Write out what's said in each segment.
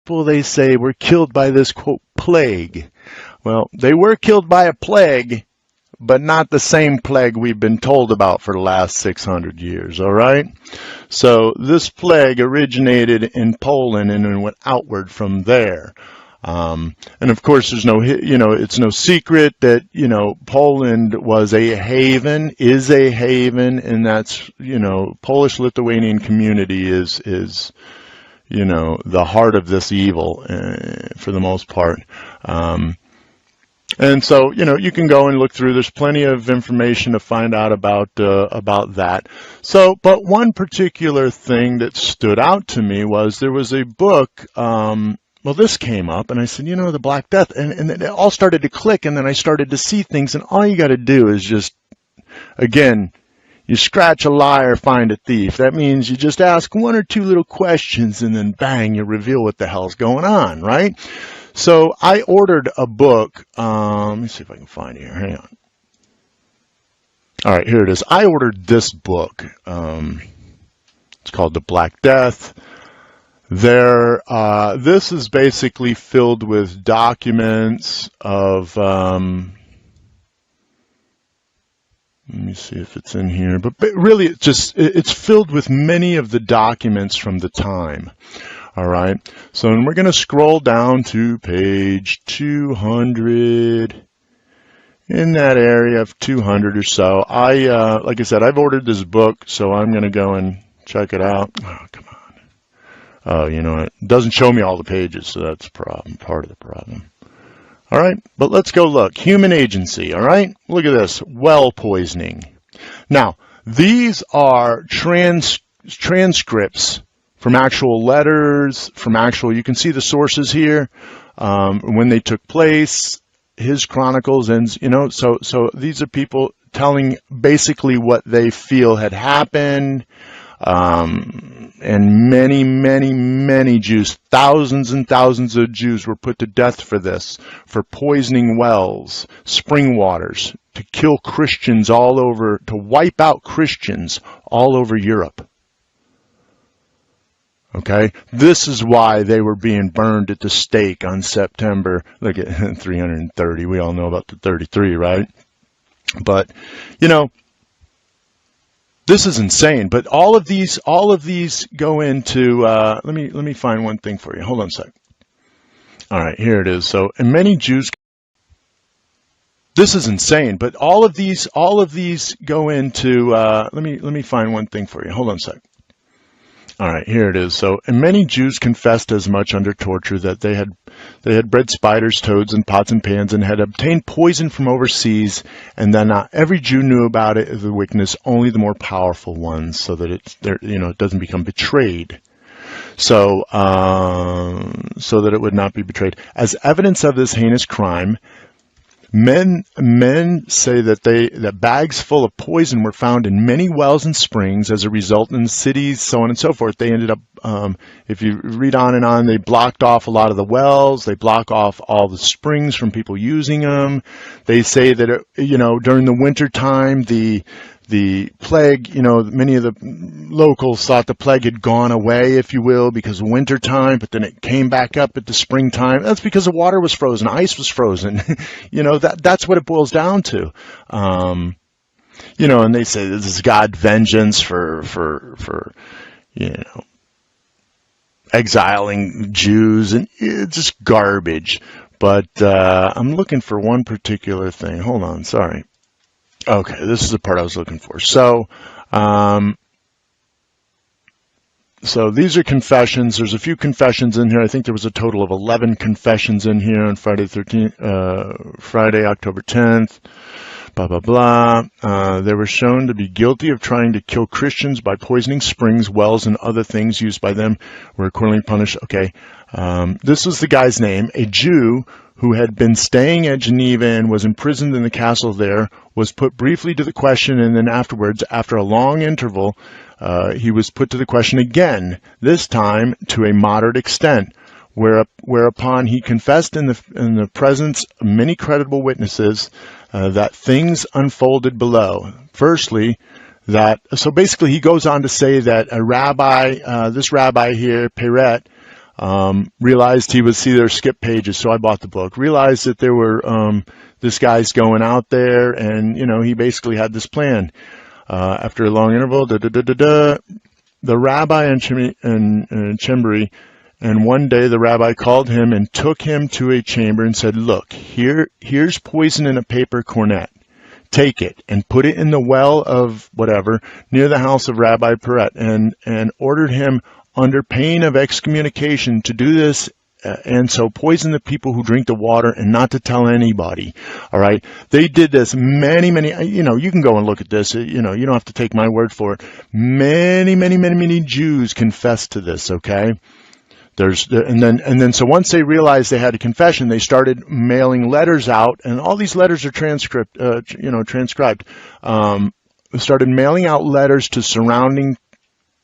people, they say, were killed by this, quote, plague. Well, they were killed by a plague, but not the same plague we've been told about for the last 600 years, all right? So this plague originated in Poland and then went outward from there. And of course, there's no, it's no secret that, Poland was a haven, is a haven, and that's, Polish-Lithuanian community is the heart of this evil for the most part. And so, you can go and look through. There's plenty of information to find out about that. So, but one particular thing that stood out to me was there was a book. Well, this came up, and I said, the Black Death, and it all started to click, and then I started to see things, and all you got to do is just, again, you scratch a liar, find a thief. That means you just ask one or two little questions, and then bang, you reveal what the hell's going on, right? So I ordered a book. Let me see if I can find it here. Hang on. All right, here it is. I ordered this book. It's called The Black Death. This is basically filled with documents of, let me see if it's in here, but really it's filled with many of the documents from the time. All right, so we're going to scroll down to page 200, in that area of 200 or so. Like I said, I've ordered this book, so I'm going to go and check it out. Oh, come on. Oh, it doesn't show me all the pages, so that's part of the problem. All right, but let's go look. Human agency, all right? Look at this, well poisoning. Now, these are transcripts from actual letters, you can see the sources here, when they took place, his chronicles, and, so these are people telling basically what they feel had happened. And many, many, many Jews, thousands and thousands of Jews were put to death for this, for poisoning wells, spring waters, to kill Christians all over, to wipe out Christians all over Europe. Okay? This is why they were being burned at the stake on September, look at 330, we all know about the 33, right? But, this is insane, but all of these go into, let me find one thing for you. Hold on a sec. All right, here it is. So, and many Jews, this is insane, but all of these go into, let me find one thing for you. Hold on a sec. All right, here it is. So, and many Jews confessed as much under torture that they had bred spiders, toads, and pots and pans, and had obtained poison from overseas, and that not every Jew knew about it, the wickedness, only the more powerful ones, so that it doesn't become betrayed. So, so that it would not be betrayed. As evidence of this heinous crime, men say that bags full of poison were found in many wells and springs as a result in cities, so on and so forth. They ended up, if you read on and on, they blocked off a lot of the wells. They block off all the springs from people using them. They say that, during the winter time, the plague, many of the locals thought the plague had gone away, if you will, because of winter time, but then it came back up at the springtime. That's because the water was frozen, ice was frozen. That's what it boils down to. And they say this is God's vengeance for exiling Jews, and it's just garbage. But I'm looking for one particular thing. Hold on, sorry. Okay, this is the part I was looking for. So, so these are confessions. There's a few confessions in here. I think there was a total of 11 confessions in here on Friday, October 10th. Blah, blah, blah. They were shown to be guilty of trying to kill Christians by poisoning springs, wells, and other things used by them, were accordingly punished. Okay, this was the guy's name, a Jew who had been staying at Geneva and was imprisoned in the castle there, was put briefly to the question, and then afterwards, after a long interval, he was put to the question again, this time to a moderate extent, whereupon he confessed in the presence of many credible witnesses that things unfolded below. Firstly, so basically he goes on to say that a rabbi, this rabbi here, Peret, Realized he would see their skip pages, so I bought the book. Realized that there were this guy's going out there, and he basically had this plan. After a long interval, the rabbi and Chembri, and one day the rabbi called him and took him to a chamber and said, "Look, here's poison in a paper cornet. Take it and put it in the well of whatever near the house of Rabbi Peret," and ordered him under pain of excommunication to do this, and so poison the people who drink the water and not to tell anybody. All right. They did this many, you can go and look at this. You don't have to take my word for it. Many Jews confessed to this. Okay. And then so once they realized they had a confession, they started mailing letters out, and all these letters are transcribed. Started mailing out letters to surrounding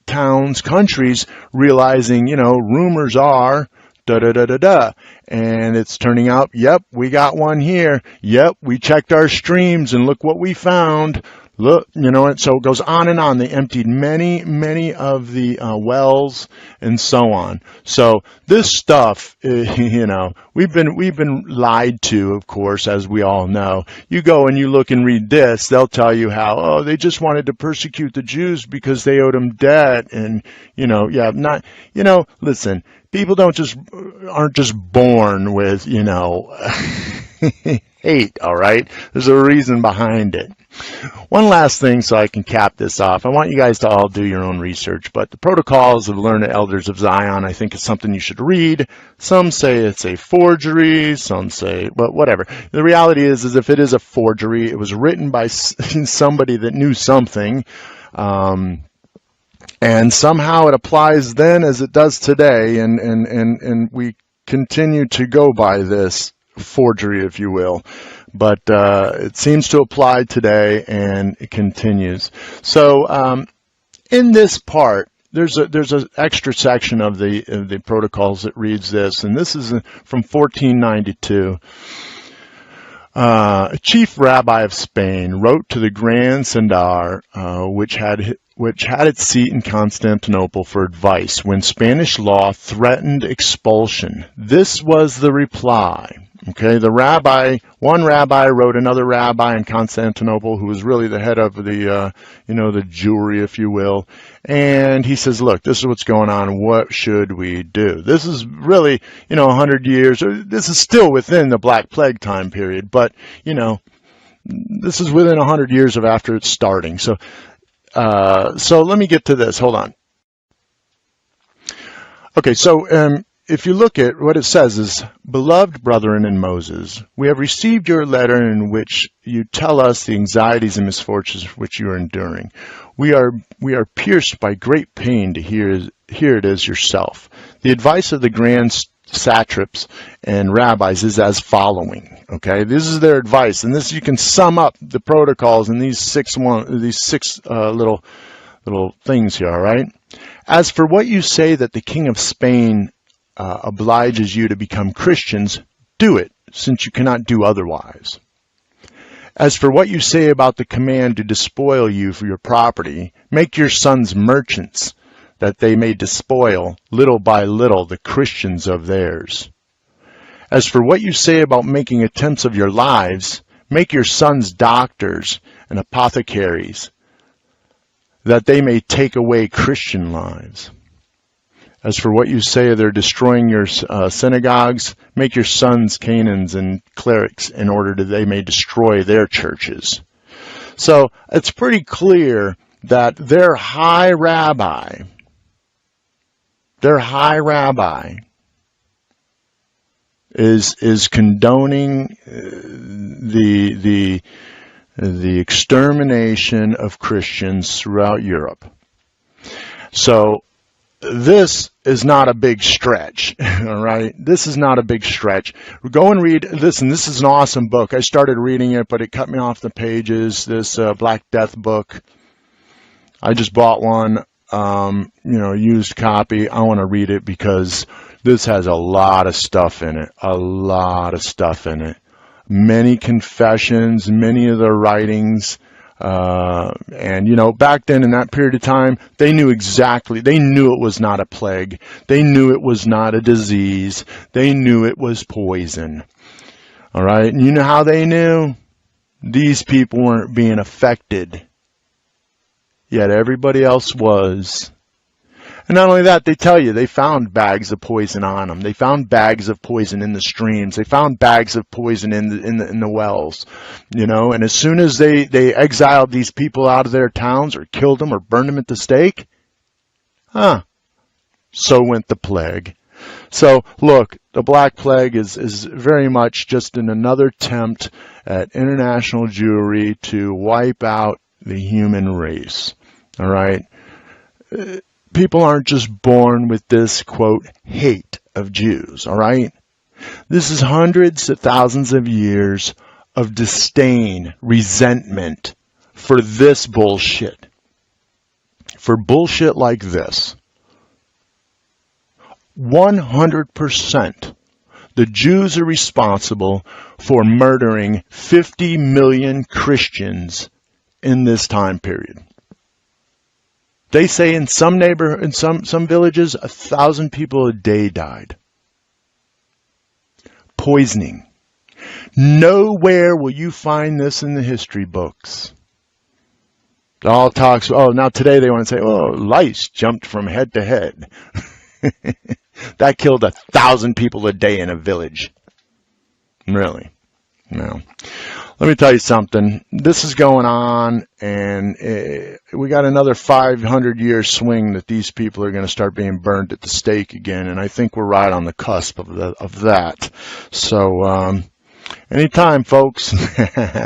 towns, countries, realizing, rumors are and it's turning out, yep, we got one here. Yep, we checked our streams and look what we found. Look, and so it goes on and on. They emptied many of the wells and so on. So this stuff, we've been lied to, of course, as we all know. You go and you look and read this, they'll tell you how, they just wanted to persecute the Jews because they owed them debt, and listen, people aren't just born with, hate, all right? There's a reason behind it. One last thing so I can cap this off. I want you guys to all do your own research, but the Protocols of the Learned Elders of Zion, I think, is something you should read. Some say it's a forgery, some say, but whatever. The reality is if it is a forgery, it was written by somebody that knew something, and somehow it applies then as it does today, and we continue to go by this forgery, if you will. But it seems to apply today, and it continues. So in this part, there's an extra section of the Protocols that reads this, and this is from 1492. A chief rabbi of Spain wrote to the Grand Sendar, which had its seat in Constantinople, for advice when Spanish law threatened expulsion. This was the reply. Okay, one rabbi wrote another rabbi in Constantinople, who was really the head of the Jewry, if you will, and he says, "Look, this is what's going on. What should we do?" This is really, 100 years. This is still within the Black Plague time period, but this is within 100 years of after it's starting. So let me get to this. Hold on. Okay, so if you look at what it says is, "Beloved brethren in Moses, we have received your letter in which you tell us the anxieties and misfortunes which you are enduring. We are pierced by great pain to hear it as yourself. The advice of the grand satraps and rabbis is as following." Okay, this is their advice, and this you can sum up the protocols in these six little things here. All right. "As for what you say that the King of Spain obliges you to become Christians, do it, since you cannot do otherwise. As for what you say about the command to despoil you for your property, make your sons merchants, that they may despoil, little by little, the Christians of theirs. As for what you say about making attempts of your lives, make your sons doctors and apothecaries, that they may take away Christian lives. As for what you say they're destroying your synagogues, make your sons canons and clerics in order that they may destroy their churches." So it's pretty clear that their high rabbi is condoning the extermination of Christians throughout Europe. So this is not a big stretch, all right? This is not a big stretch. Go and read this, and this is an awesome book. I started reading it, but it cut me off the pages, this Black Death book. I just bought one, used copy. I want to read it because this has a lot of stuff in it, Many confessions, many of the writings And, you know, back then in that period of time, they knew it was not a plague. They knew it was not a disease. They knew it was poison. All right. And you know how they knew? These people weren't being affected, yet everybody else was. And not only that, they tell you they found bags of poison on them. They found bags of poison in the streams. They found bags of poison in the wells, you know. And as soon as they exiled these people out of their towns or killed them or burned them at the stake, so went the plague. So look, the Black Plague is very much just another attempt at international Jewry to wipe out the human race. All right. People aren't just born with this, quote, hate of Jews, all right? This is hundreds of thousands of years of disdain, resentment for this bullshit. For bullshit like this. 100%. The Jews are responsible for murdering 50 million Christians in this time period. They say in some villages, 1,000 people a day died. Poisoning. Nowhere will you find this in the history books. It all talks, now today they want to say, lice jumped from head to head. That killed 1,000 people a day in a village. Really? No. Let me tell you something. This is going on, and we got another 500-year swing that these people are going to start being burned at the stake again, and I think we're right on the cusp of that. So, anytime, folks.